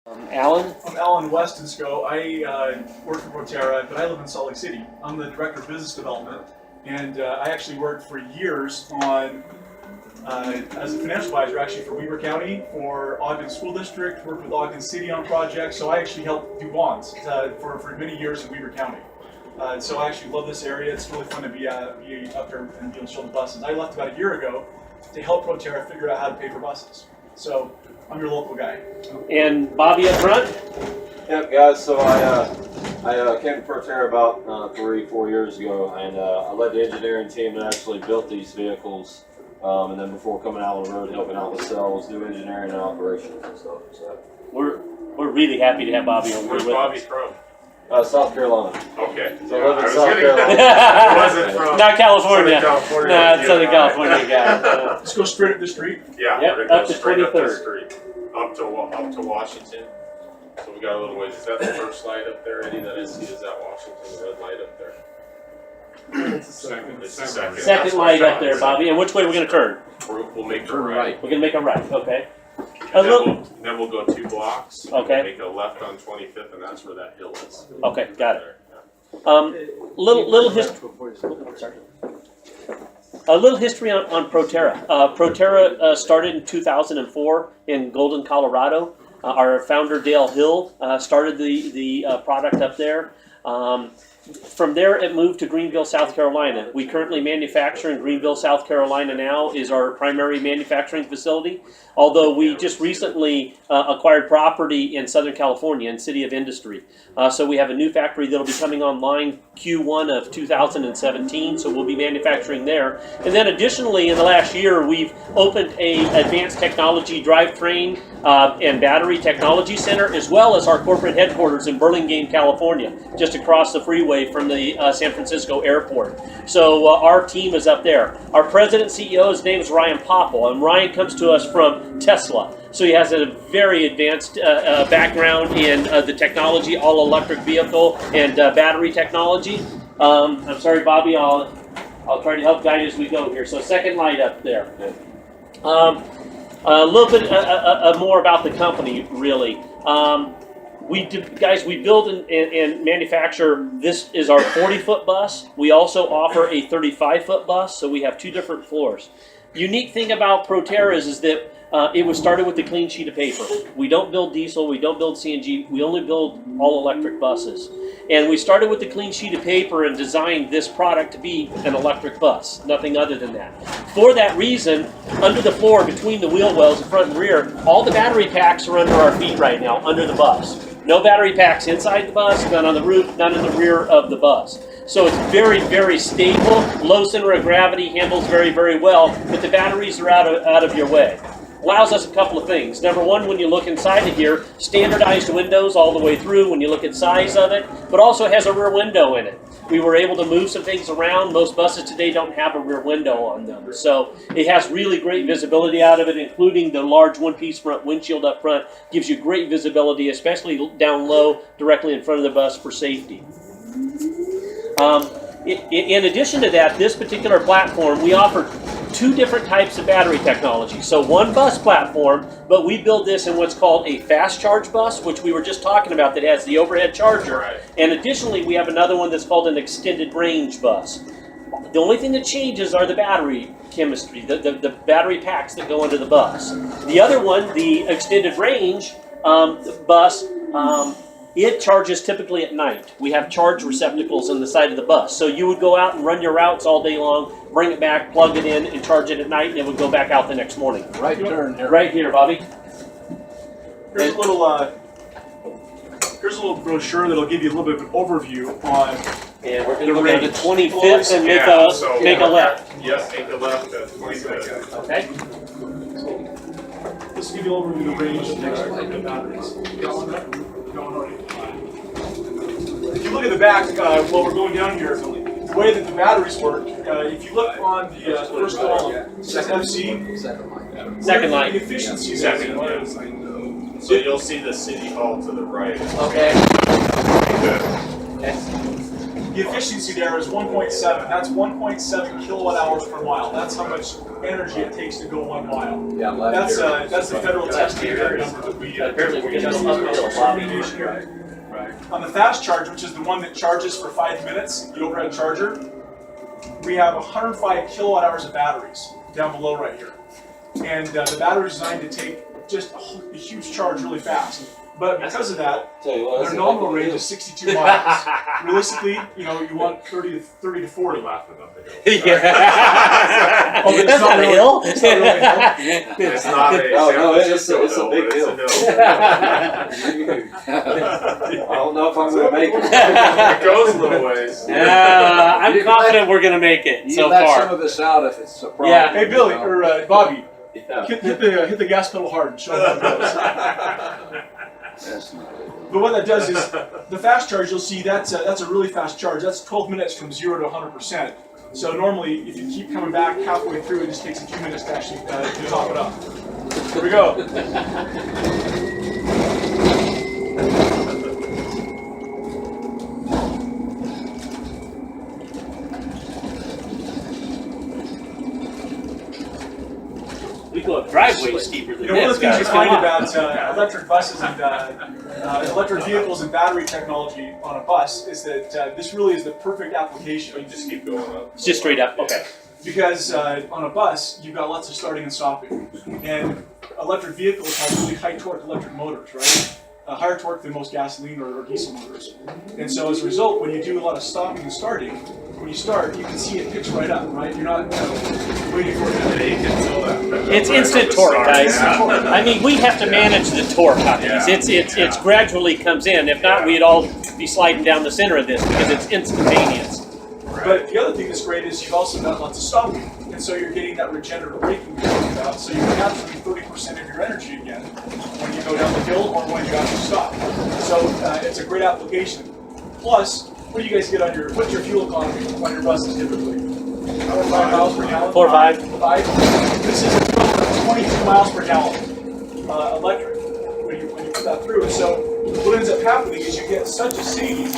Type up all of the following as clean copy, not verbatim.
Alan? I'm Alan Westonsko. I work for Proterra, but I live in Salt Lake City. I'm the Director of Business Development, and I actually worked for years on as a financial advisor actually for Weber County, for Ogden School District, worked with Ogden City on projects, so I actually helped do bonds for many years in Weber County. So I actually love this area. It's really fun to be up there and be able to show the buses. I left about a year ago to help Proterra figure out how to pay for buses. So I'm your local guy. And Bobby up front? Yep, guys, so I came to Proterra about 3-4 years ago, and I led the engineering team that actually built these vehicles, and then before coming out on the road helping out with sales, do engineering and operations and stuff. So We're really happy to have Bobby on board. Where's Bobby from? South Carolina. Okay. So I live in South Carolina. It wasn't from Not California. Southern California. No, it's Southern California guy. Let's go straight up the street. Yeah, Yep, we're gonna up go to straight up the 23rd. street. Up to Washington. So we got a little ways. Is that the first light up there, Eddie, that I see? Is that Washington, the red light up there? It's the It's the second. Second light up there, Bobby. And which way are we going to turn? We'll make a right. We're going to make a right, okay. And then we'll go 2 blocks. Okay. Make a left on 25th, and that's where that hill is. Okay, got it. There, Little history. Sorry. A little history on Proterra. Proterra started in 2004 in Golden, Colorado. Our founder, Dale Hill, started the product up there. From there, it moved to Greenville, South Carolina. We currently manufacture in Greenville, South Carolina now is our primary manufacturing facility, although we just recently acquired property in Southern California in City of Industry. So we have a new factory that'll be coming online Q1 of 2017, so we'll be manufacturing there. And then additionally, in the last year, we've opened a advanced technology drivetrain and battery technology center, as well as our corporate headquarters in Burlingame, California, just across the freeway from the San Francisco airport. So our team is up there. Our president CEO, his name is Ryan Popple, and Ryan comes to us from Tesla. So he has a very advanced background in the technology, all electric vehicle and battery technology. I'm sorry, Bobby, I'll try to help guide as we go here. So second light up there. A little bit more about the company, really. We build and manufacture. This is our 40-foot bus. We also offer a 35-foot bus, so we have 2 different floors. Unique thing about Proterra is that it was started with a clean sheet of paper. We don't build diesel, we don't build CNG, we only build all-electric buses. And we started with a clean sheet of paper and designed this product to be an electric bus, nothing other than that. For that reason, under the floor, between the wheel wells, the front and rear, all the battery packs are under our feet right now, under the bus. No battery packs inside the bus, none on the roof, none in the rear of the bus. So it's very, very stable, low center of gravity, handles very, very well, but the batteries are out of your way. Allows us a couple of things. Number one, when you look inside of here, standardized windows all the way through when you look at size of it, but also has a rear window in it. We were able to move some things around. Most buses today don't have a rear window on them. So it has really great visibility out of it, including the large one-piece front windshield up front. Gives you great visibility, especially down low, directly in front of the bus for safety. In addition to that, this particular platform, we offer 2 different types of battery technology. So one bus platform, but we build this in what's called a fast charge bus, which we were just talking about, that has the overhead charger. Right. And additionally, we have another one that's called an extended range bus. The only thing that changes are the battery chemistry, the battery packs that go into the bus. The other one, the extended range bus, it charges typically at night. We have charge receptacles on the side of the bus. So you would go out and run your routes all day long, bring it back, plug it in, and charge it at night, and it would go back out the next morning. right turn here. Right here, Bobby. Here's a little brochure that'll give you a little bit of an overview on. And we're going The to go to the range. 25th and make a left. Yes, take a left at 25th. Okay. This will give you an overview of the range next to the batteries. If you look at the back, while we're going down here, the way that the batteries work, if you look on the first wall, it says FC. Second line. The efficiency is Second line. So you'll see the city hall to the right. Okay. Good. Okay. The efficiency there is 1.7. That's 1.7 kilowatt hours per mile. That's how much energy it takes to go 1 mile. Yeah, That's the federal testing area number that we Apparently we're test gonna these uphill a lot more. vessels. Right. On the fast charge, which is the one that charges for 5 minutes, the overhead charger, we have 105 kilowatt hours of batteries down below right here. And the battery is designed to take just a huge charge really fast. But because of that, Tell you what, their nominal range is 62 miles. Realistically, you want 30 to 40. Laughing up the hill. Yeah. Oh, it's That's not not a really- hill. it's not really a hill. It's not a Oh, San no, Francisco it's a hill, big but hill. It's a hill. I don't know if I'm going to make it. It goes a little ways. I'm confident we're gonna make it You so let some far. of this out if it's a problem. Yeah. Hey, Billy, you know. or Bobby, Yeah. hit the gas pedal hard and show them how it goes. That's not it. But what that does is, the fast charge, you'll see that's a really fast charge. That's 12 minutes from 0 to 100%. So normally, if you keep coming back halfway through, it just takes a few minutes to actually top it up. Here we go. We go up driveways steeper than You know, one of this, the things you guys. find Come on. about electric buses and electric vehicles and battery technology on a bus is that this really is the perfect You application. just keep going up. It's just straight up. Okay. Because on a bus, you've got lots of starting and stopping. And electric vehicles have really high torque electric motors, right? Higher torque than most gasoline or diesel motors. And so as a result, when you do a lot of stopping and starting, when you start, you can see it picks right up, right? You're not waiting for it. Yeah, you can feel that. It's Right instant from the torque, start. guys. Yeah. I mean, we have to manage the torque on these. It's gradually comes in. If not, we'd all be sliding down the center of this because it's instantaneous. But the other thing that's great is you've also got lots of stopping. And so you're getting that regenerative braking we talked about. So you're capturing 30% of your energy again when you go down the hill or when you actually stop. So it's a great application. Plus, what do you guys get on what's your fuel economy on your buses typically? 4 or 5 miles per gallon? 4 or 5. 5? This is equivalent to 22 miles per gallon electric when you put that through. And so what ends up happening is you get such a savings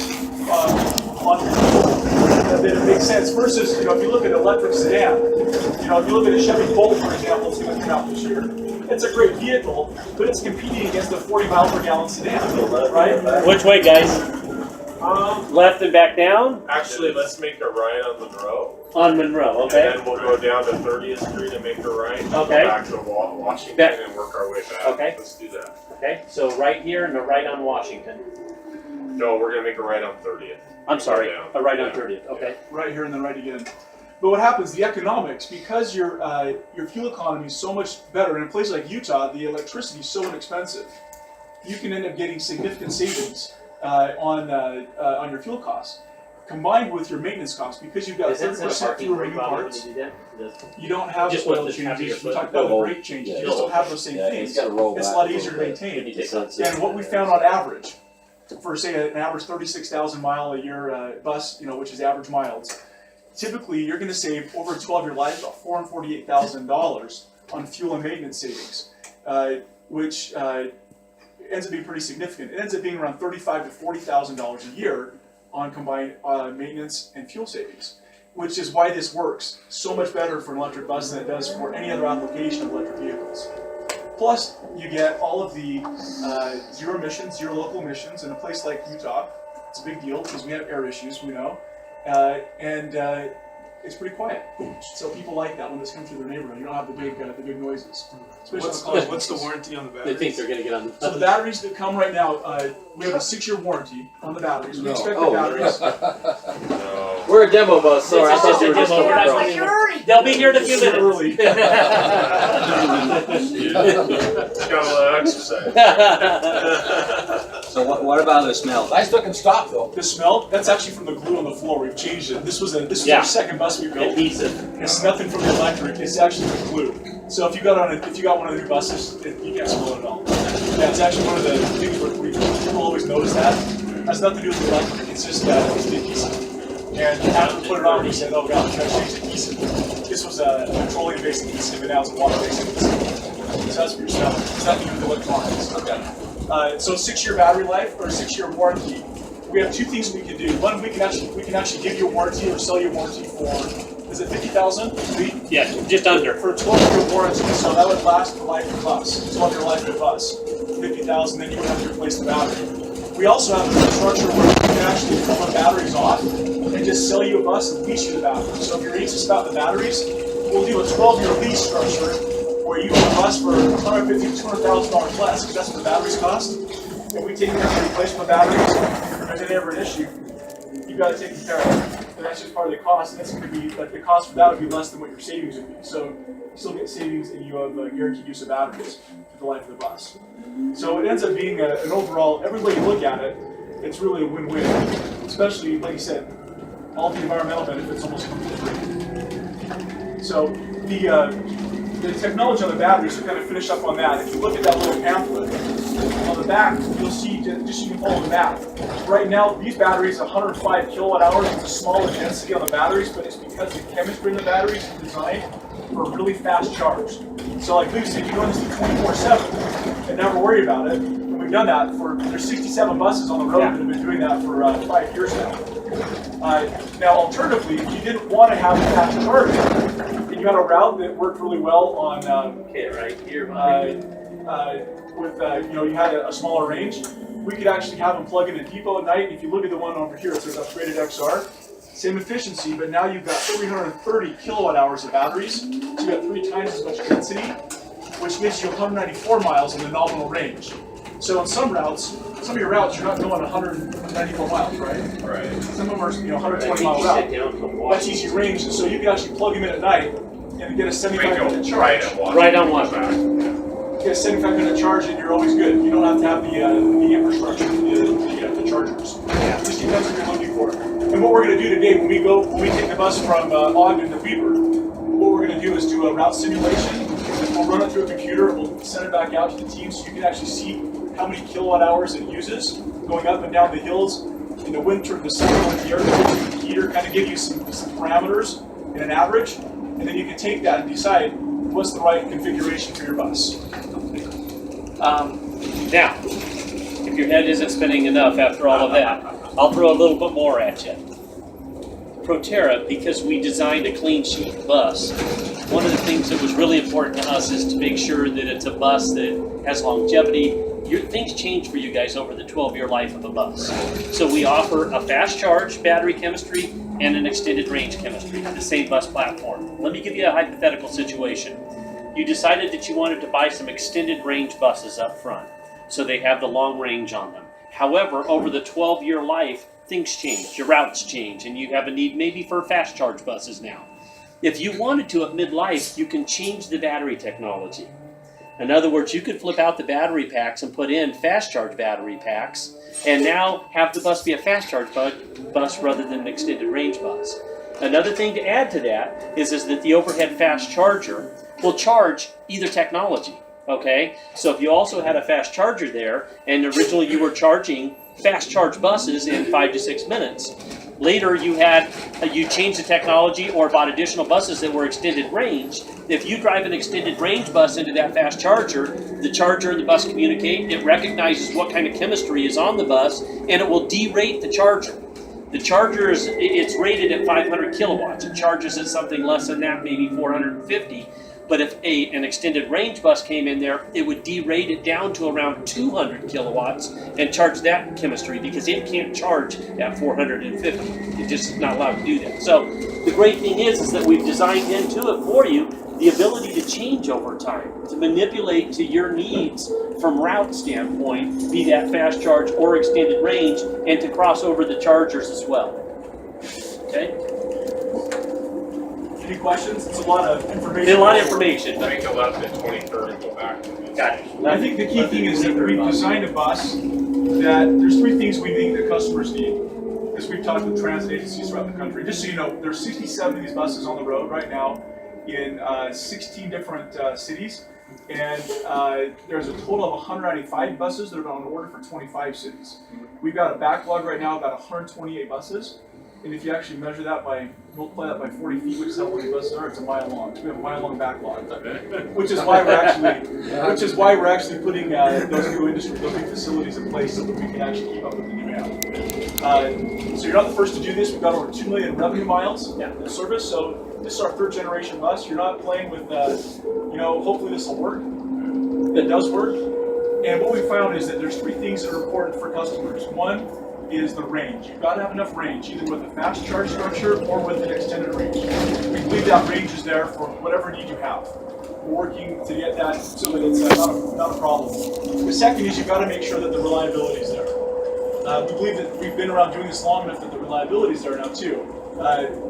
on your fuel that it makes sense. Versus, if you look at an electric sedan, if you look at a Chevy Bolt, for example, it's going to come out this year. It's a great vehicle, but it's competing against a 40 mile per gallon sedan, right? Which way, guys? Left and back down Actually, let's make a right on Monroe. on Monroe. Okay. And then we'll go down to 30th Street and make a right. And Okay. Go back to Washington That- and work our way back. Okay. Let's do that. Okay. So right here and a right on Washington. No, we're gonna make a right on 30th. I'm sorry, down. a right on Yeah. 30th. Okay. Right here and then right again. But what happens, the economics, because your fuel economy is so much better, in a place like Utah, the electricity is so inexpensive, you can end up getting significant savings on your fuel costs, combined with your maintenance costs, because you've got 30% fewer new parts. You don't have Just oil lift the top of your changes. We foot. talked about the brake changes. Yeah. You just don't have those same Yeah, things. it's got to roll It's a back lot easier to little bit. maintain. It's sensitive. And what we found on average, for say an average 36,000 mile a year bus, which is average miles, typically you're going to save over a 12-year life about $448,000 on fuel and maintenance savings, which ends up being pretty significant. It ends up being around $35,000 to $40,000 a year on combined maintenance and fuel savings, which is why this works so much better for an electric bus than it does for any other application of electric vehicles. Plus, you get all of the zero emissions, zero local emissions in a place like Utah. It's a big deal because we have air issues, we know, and it's pretty quiet. So people like that when this comes through their neighborhood. You don't have the big noises. Especially What's the warranty on the They battery? think they're gonna get on So the batteries that come right now, we have a 6-year warranty on the batteries. We No. expect Oh, the batteries. No. We're a demo bus. Sorry, I It's thought just you a were just demo. over We're not pro. going They'll be here in a few It's early. minutes. It's got a little exercise. So what about the smell? Nice looking stop though. The smell, that's actually from the glue on the floor. We've changed it. This was Yeah. our second bus we built. Adhesive. It's nothing from the electric. It's actually the glue. So if you got one of the new buses, you can't smell it at all. Yeah, it's actually one of the things where people always notice that. It has nothing to do with the electric. It's just it's the adhesive. And after we put it on, we said, "Oh God, we gotta change the adhesive." This was a petroleum-based adhesive, and now it's a water-based adhesive. So that's what you're smelling. It's nothing to do with electronics. Okay. So 6-year battery life or 6-year warranty. we have two things we can do. One, we can actually give you a warranty or sell you a warranty for, is it 50,000? Yeah, just under. For a 12-year warranty, so that would last the life of the bus, 12-year life of the bus. 50,000, then you would have to replace the battery. We also have a structure where we can actually pull the batteries off and just sell you a bus and lease you the batteries. So if you're anxious about the batteries, we'll do a 12-year lease structure where you own a bus for $150,000 to $200,000 less, because that's what the batteries cost. And we take care of the replacement batteries, and if there's ever an issue, you've got to take care of it. And that's just part of the cost, and that's going to be, like, the cost for that would be less than what your savings would be. So you still get savings and you have guaranteed use of batteries for the life of the bus. So it ends up being an overall, every way you look at it, it's really a win-win. Especially, like you said, all the environmental benefits almost come for free. So the technology on the batteries, to kind of finish up on that, if you look at that little pamphlet, on the back, you'll see, just so you can follow the math. Right now, these batteries, 105 kilowatt hours, it's a smaller density on the batteries, but it's because the chemistry in the batteries is designed for a really fast charge. So like Luke said, you run this 24/7 and never worry about it. And we've done that there's 67 buses on the road that have been doing that for 5 years now. Now, alternatively, if you didn't want to have a fast charge, and you had a route that worked really well on, right here. You had a smaller range, we could actually have them plug in a depot at night. If you look at the one over here, it says upgraded XR. Same efficiency, but now you've got 330 kilowatt hours of batteries, so you've got 3 times as much density, which gives you 194 miles in the nominal range. So on some of your routes, you're not going 194 miles, right? Right. Some of them are 120 mile route. That's easy range, and so you can actually plug them in at night and get a 75-minute charge. Right on one. Get a 75-minute charge, and you're always good. You don't have to have the infrastructure, the chargers. It just depends what you're looking for. And what we're going to do today, when we take the bus from Ogden to Weber, what we're going to do is do a route simulation. We'll run it through a computer. We'll send it back out to the team so you can actually see how many kilowatt hours it uses going up and down the hills in the winter and the summer with the air conditioning and the heater, kind of give you some parameters in an average, and then you can take that and decide what's the right configuration for your bus. Now, if your head isn't spinning enough after all of that, I'll throw a little bit more at you. Proterra, because we designed a clean sheet bus, one of the things that was really important to us is to make sure that it's a bus that has longevity. Things change for you guys over the 12-year life of a bus. So we offer a fast charge battery chemistry and an extended range chemistry, the same bus platform. Let me give you a hypothetical situation. You decided that you wanted to buy some extended range buses up front, so they have the long range on them. However, over the 12-year life, things change, your routes change, and you have a need maybe for fast charge buses now. If you wanted to at midlife, you can change the battery technology. In other words, you could flip out the battery packs and put in fast charge battery packs, and now have the bus be a fast charge bus rather than an extended range bus. Another thing to add to that is that the overhead fast charger will charge either technology. Okay, so if you also had a fast charger there, and originally you were charging fast charge buses in 5 to 6 minutes, later you changed the technology or bought additional buses that were extended range. If you drive an extended range bus into that fast charger, the charger and the bus communicate, it recognizes what kind of chemistry is on the bus, and it will derate the charger. The charger it's rated at 500 kilowatts. It charges at something less than that, maybe 450. But if an extended range bus came in there, it would derate it down to around 200 kilowatts and charge that chemistry, because it can't charge at 450. It just is not allowed to do that. So the great thing is that we've designed into it for you the ability to change over time, to manipulate to your needs from route standpoint, be that fast charge or extended range, and to cross over the chargers as well. Okay? Any questions? It's a lot of information. A lot of information. Make a left at 23rd, go back. Got it. I think the key thing is that we've designed a bus that there's 3 things we think that customers need. Because we've talked with transit agencies throughout the country. Just so you know, there's 67 of these buses on the road right now in 16 different cities. And there's a total of 195 buses that are on order for 25 cities. We've got a backlog right now of about 128 buses. And if you actually measure that multiply that by 40 feet, which is how long the buses are, it's a mile long. So we have a mile long backlog. Which is why we're actually putting those big facilities in place so that we can actually keep up with the demand. So you're not the first to do this. We've got over 2 million revenue miles in service. So this is our 3rd generation bus. You're not playing with, hopefully this will work. It does work. And what we found is that there's 3 things that are important for customers. One is the range. You've got to have enough range, either with a fast charge structure or with an extended range. We believe that range is there for whatever need you have. We're working to get that so that it's not a problem. The second is you've got to make sure that the reliability is there. We believe that we've been around doing this long enough that the reliability is there now too.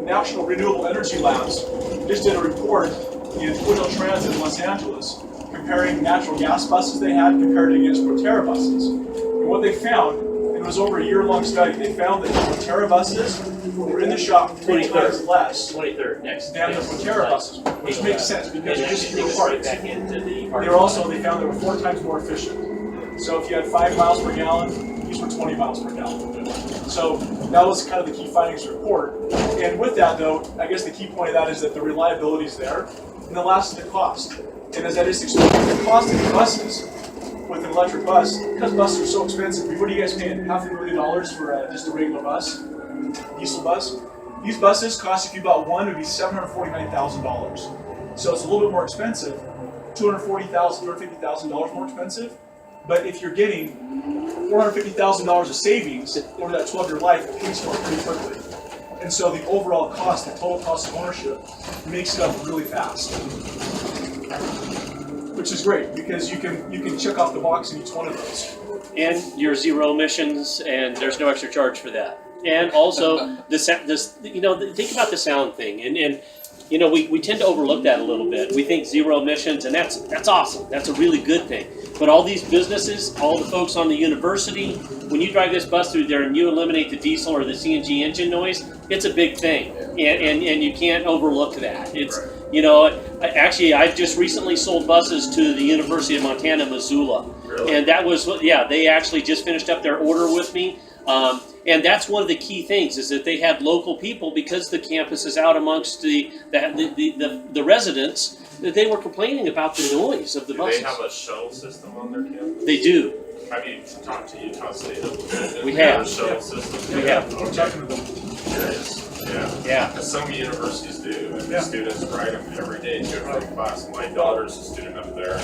National Renewable Energy Labs just did a report in Foothills Transit in Los Angeles comparing natural gas buses they had compared against Proterra buses. And what they found, it was over a year-long study, they found that the Proterra buses were in the shop 3 times less 23rd next. than the Proterra buses, which makes sense because And there's actually just take fewer us right parts. back into the They found they were 4 times more efficient. So if you had 5 miles per gallon, these were 20 miles per gallon. So that was kind of the key findings report. And with that though, I guess the key point of that is that the reliability is there. And the last is the cost. And as I just explained, the cost of the buses with an electric bus, because buses are so expensive, what are you guys paying? $500,000 for just a regular bus, diesel bus? These buses cost, if you bought one, it would be $749,000. So it's a little bit more expensive, $240,000, $250,000 more expensive. But if you're getting $450,000 of savings over that 12-year life, it pays for it pretty quickly. And so the overall cost, the total cost of ownership, makes it up really fast. Which is great because you can check off the box in each one of those. And you're 0 emissions, and there's no extra charge for that. And also, think about the sound thing, and we tend to overlook that a little bit. We think 0 emissions, and that's awesome. That's a really good thing. But all these businesses, all the folks on the university, when you drive this bus through there and you eliminate the diesel or the CNG engine noise, it's a big thing, and you can't overlook that. It's actually, I've just recently sold buses to the University of Montana, Missoula. Really? And that was, they actually just finished up their order with me. And that's one of the key things is that they had local people because the campus is out amongst the residents that they were complaining about the noise of the Do buses. they have a shuttle system on their campus? They do. Have you talked to Utah State? We have. A shuttle system? We have. We're talking about Curious. Yeah. Yeah. Because some universities do, and the students ride them every day to and from class. My daughter's a student up there.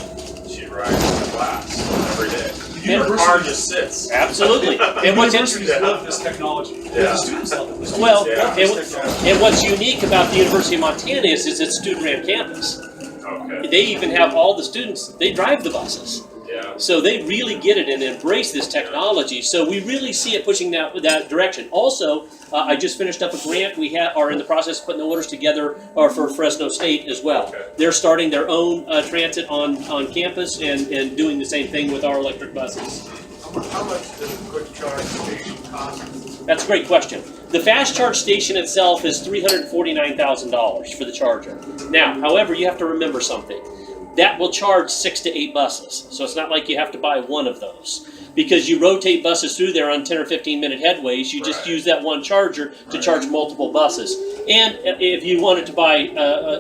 She rides to class every day. Her car just sits. Absolutely. And what's universities interesting, love this technology. Yeah. The students love it. The students well, love this technology. and what's unique about the University of Montana is it's student-ran campus. Okay. They even have all the students, they drive the buses. Yeah. So they really get it and embrace this technology. So we really see it pushing that direction. Also, I just finished up a grant. We are in the process of putting the orders together for Fresno State as well. Okay. They're starting their own transit on campus and doing the same thing with our electric buses. How much does a quick charge station cost? That's a great question. The fast charge station itself is $349,000 for the charger. Now, however, you have to remember something. That will charge 6 to 8 buses. So it's not like you have to buy one of those. Because you rotate buses through there on 10 or 15 minute headways, you just use that one charger to charge multiple buses. And if you wanted to buy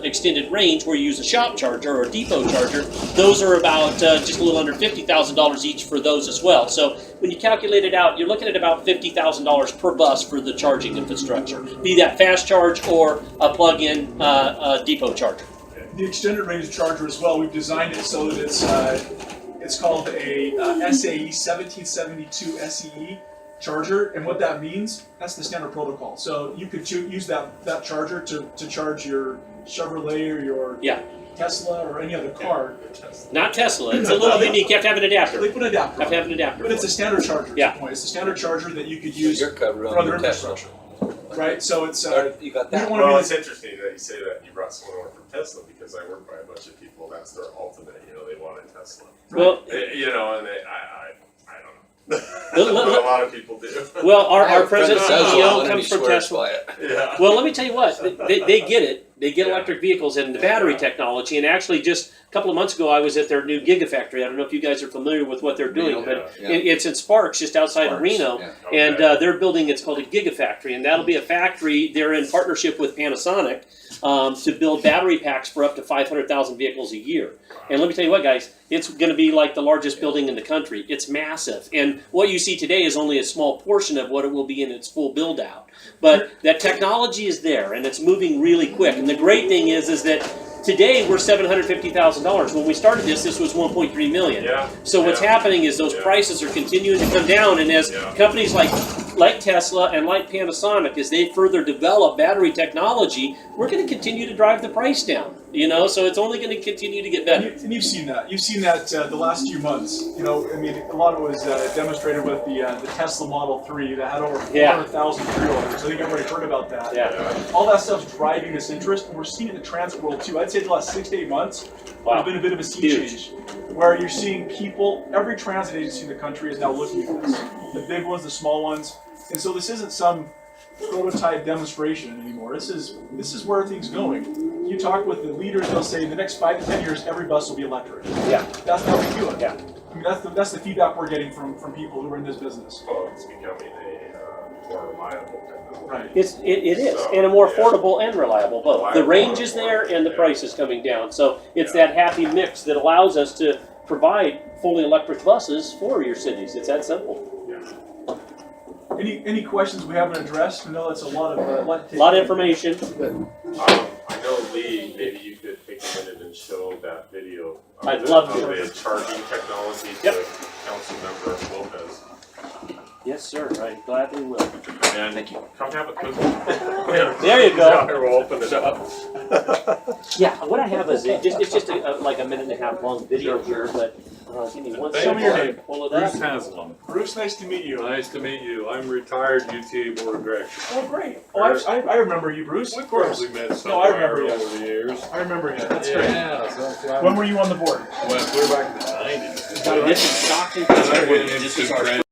extended range where you use a shop charger or a depot charger, those are about just a little under $50,000 each for those as well. So when you calculate it out, you're looking at about $50,000 per bus for the charging infrastructure, be that fast charge or a plug-in depot charger. The extended range charger as well, we've designed it so that it's called a SAE 1772 SEE charger, and what that means, that's the standard protocol. So you could use that charger to charge your Chevrolet or your Tesla or any other car. Not Tesla, it's a little unique, you have to have an adapter. They put an adapter. Have to have an adapter. But it's a standard charger. Yeah. Is the point. It's a standard charger that you could use You're covered for on other your Tesla. infrastructure. Right? So it's You got that. wanna Well, be it's interesting that you say that you brought someone over from Tesla because I work by a bunch of people. That's their ultimate. They want a Tesla. Well, And I don't Well, know. But a lot of people do. well, our I have a friend president that does CEO one and comes he from swears Tesla. by it. Yeah. Well, let me tell you what, they get it. They get electric vehicles and the battery technology. And actually, just a couple of months ago, I was at their new Gigafactory. I don't know if you guys are familiar with what they're doing, but it's in Sparks, just outside of Reno. Yeah. And they're building, it's called a Gigafactory. And that'll be a factory, they're in partnership with Panasonic to build battery packs for up to 500,000 vehicles a year. And let me tell you what, guys, it's going to be like the largest building in the country. It's massive. And what you see today is only a small portion of what it will be in its full build out. But that technology is there, and it's moving really quick. And the great thing is that today we're $750,000. When we started this was $1.3 million. Yeah. So what's happening is those prices are continuing to come down, and as companies like Tesla and like Panasonic, as they further develop battery technology, we're going to continue to drive the price down. You know, so it's only going to continue to get better. And you've seen that. You've seen that the last few months. You know, I mean, a lot of it was demonstrated with the Tesla Model 3 that had over 400,000 pre-orders. I think everybody heard about that. Yeah. All that stuff's driving this interest, and we're seeing it in the transit world too. I'd say the last 6 to 8 months, there's been a bit of a sea change, where you're seeing people, every transit agency in the country is now looking at this. The big ones, the small ones. And so this isn't some prototype demonstration anymore. This is where things going. You talk with the leaders, they'll say in the next 5 to 10 years, every bus will be electric. Yeah. That's how we feel it. Yeah. I mean, that's the feedback we're getting from people who are in this business. Well, it's becoming a more reliable technology. Right. It is, So, and a more affordable and reliable both. The Reliable range and is there, affordable, and the price is coming down. So it's that happy mix that allows us to provide fully electric buses for your cities. It's that simple. Any questions we haven't addressed? I know that's a lot of A lot of information. I know, Lee, maybe you could take a minute and show that video of I'd love to. the charging technology Yep. to Council Member Lopez. Yes, sir. I gladly will. And Thank you. come have a cookie. There you go. We'll open it up. Yeah, what I have is it's just like a minute and a half long video here, but give me one Thank second. you. I'll pull it Bruce up. Haslam. Bruce, nice to meet you. Nice to meet you. I'm retired UTA Board of Directors. Oh, great. Oh, I remember you, Bruce. Of course, we met No, I remember somewhere you. over the years. I remember you. That's great. Yeah, so When were you on the board? we're back in the 90s. This is Stockton, I went Pennsylvania. into This is our transit